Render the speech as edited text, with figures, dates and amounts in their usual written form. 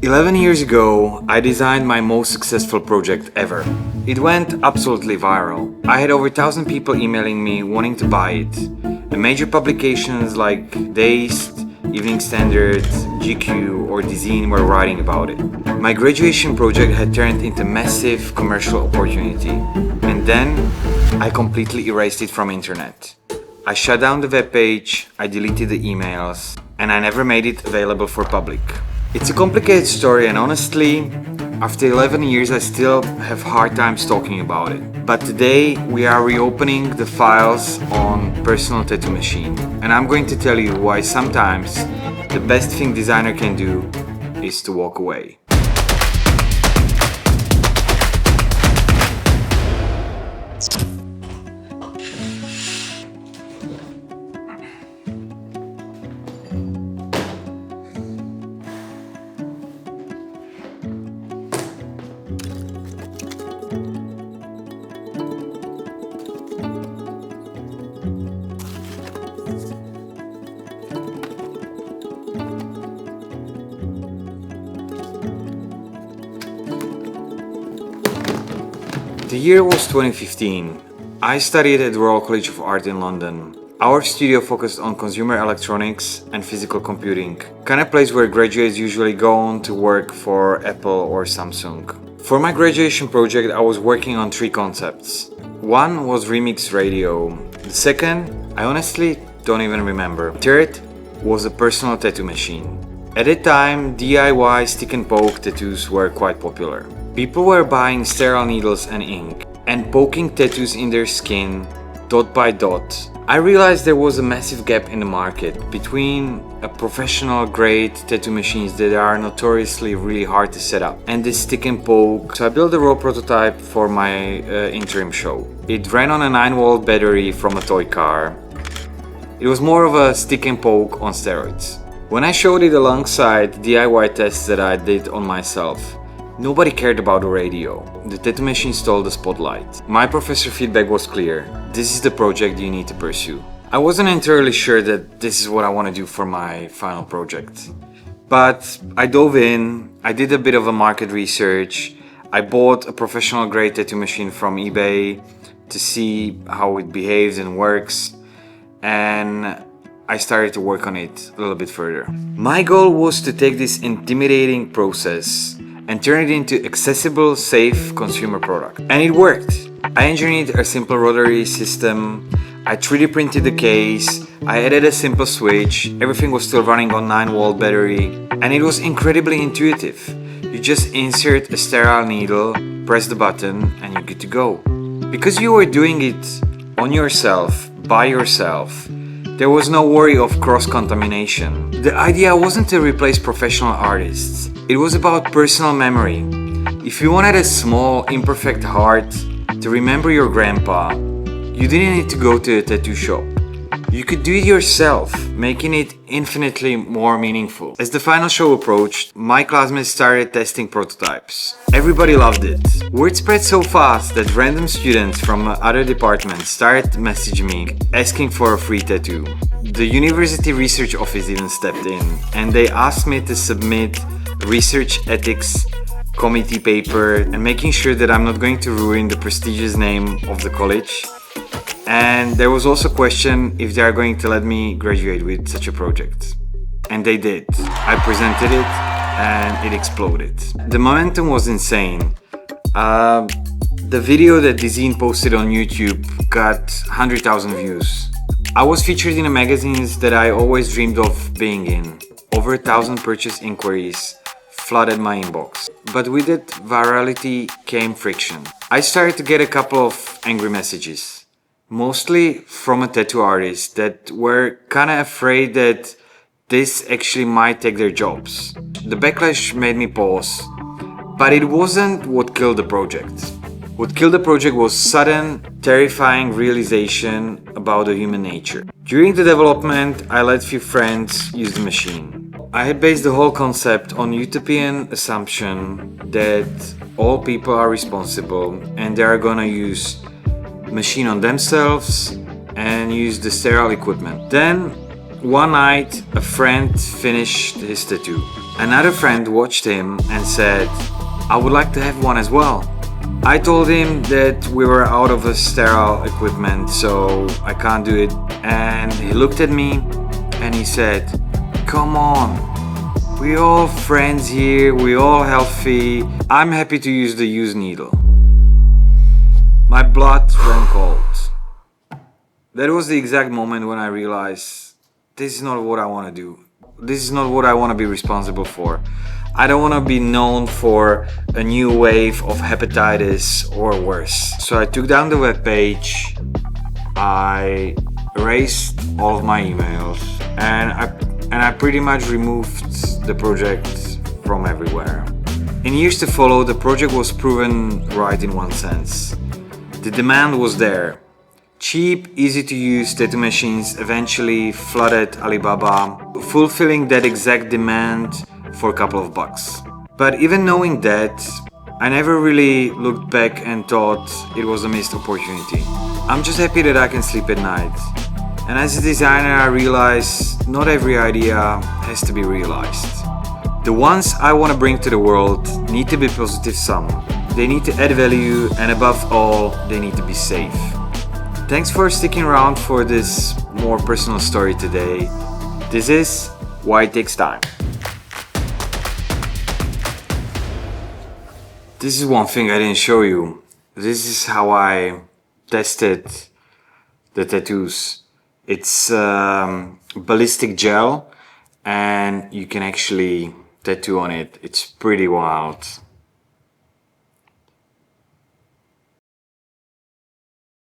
11 years ago, I designed my most successful project ever. It went absolutely viral. I had over 1,000 people emailing me wanting to buy it. And major publications like Dazed, Evening Standard, GQ or Dezeen were writing about it. My graduation project had turned into massive commercial opportunity. And then I completely erased it from internet. I shut down the webpage, I deleted the emails, and I never made it available for public. It's a complicated story, and honestly, after 11 years I still have hard times talking about it. But today we are reopening the files on Personal Tattoo Machine, and I'm going to tell you why sometimes the best thing designer can do is to walk away. The year was 2015. I studied at the Royal College of Art in London. Our studio focused on consumer electronics and physical computing, kind of place where graduates usually go on to work for Apple or Samsung. For my graduation project, I was working on 3 concepts. One was remix radio. The second, I honestly don't even remember. Third was a personal tattoo machine. At that time, DIY stick and poke tattoos were quite popular. People were buying sterile needles and ink and poking tattoos in their skin, dot by dot. I realized there was a massive gap in the market between a professional grade tattoo machines that are notoriously really hard to set up and this stick and poke. So I built a raw prototype for my interim show. It ran on a 9-volt battery from a toy car. It was more of a stick and poke on steroids. When I showed it alongside DIY tests that I did on myself, nobody cared about the radio. The tattoo machine stole the spotlight. My professor feedback was clear. This is the project you need to pursue. I wasn't entirely sure that this is what I want to do for my final project. But I dove in, I did a bit of a market research, I bought a professional grade tattoo machine from eBay to see how it behaves and works, and I started to work on it a little bit further. My goal was to take this intimidating process and turn it into accessible, safe consumer product. And it worked. I engineered a simple rotary system, I 3D printed the case, I added a simple switch, everything was still running on 9-volt battery, and it was incredibly intuitive. You just insert a sterile needle, press the button, and you're good to go. Because you were doing it on yourself, by yourself, there was no worry of cross-contamination. The idea wasn't to replace professional artists. It was about personal memory. If you wanted a small, imperfect heart to remember your grandpa, you didn't need to go to a tattoo shop. You could do it yourself, making it infinitely more meaningful. As the final show approached, my classmates started testing prototypes. Everybody loved it. Word spread so fast that random students from other departments started messaging me asking for a free tattoo. The university research office even stepped in and they asked me to submit research ethics committee paper and making sure that I'm not going to ruin the prestigious name of the college. And there was also a question if they are going to let me graduate with such a project. And they did. I presented it and it exploded. The momentum was insane. The video that Dezeen posted on YouTube got 100,000 views. I was featured in the magazines that I always dreamed of being in. Over 1,000 purchase inquiries flooded my inbox. But with that virality came friction. I started to get a couple of angry messages. Mostly from a tattoo artist that were kinda afraid that this actually might take their jobs. The backlash made me pause, but it wasn't what killed the project. What killed the project was sudden, terrifying realization about the human nature. During the development, I let few friends use the machine. I had based the whole concept on utopian assumption that all people are responsible and they are gonna use machine on themselves and use the sterile equipment. Then one night a friend finished his tattoo. Another friend watched him and said, I would like to have one as well. I told him that we were out of sterile equipment, so I can't do it. And he looked at me and he said, come on, we all friends here, we all healthy. I'm happy to use the used needle. My blood ran cold. That was the exact moment when I realized this is not what I want to do. This is not what I want to be responsible for. I don't want to be known for a new wave of hepatitis or worse. So I took down the webpage, I erased all of my emails, and I pretty much removed the project from everywhere. In years to follow, the project was proven right in one sense. The demand was there. Cheap, easy to use tattoo machines eventually flooded Alibaba, fulfilling that exact demand for a couple of bucks. But even knowing that, I never really looked back and thought it was a missed opportunity. I'm just happy that I can sleep at night. And as a designer, I realize not every idea has to be realized. The ones I want to bring to the world need to be positive sum. They need to add value, and above all, they need to be safe. Thanks for sticking around for this more personal story today. This is Why It Takes Time. This is one thing I didn't show you. This is how I tested the tattoos. It's ballistic gel and you can actually tattoo on it. It's pretty wild.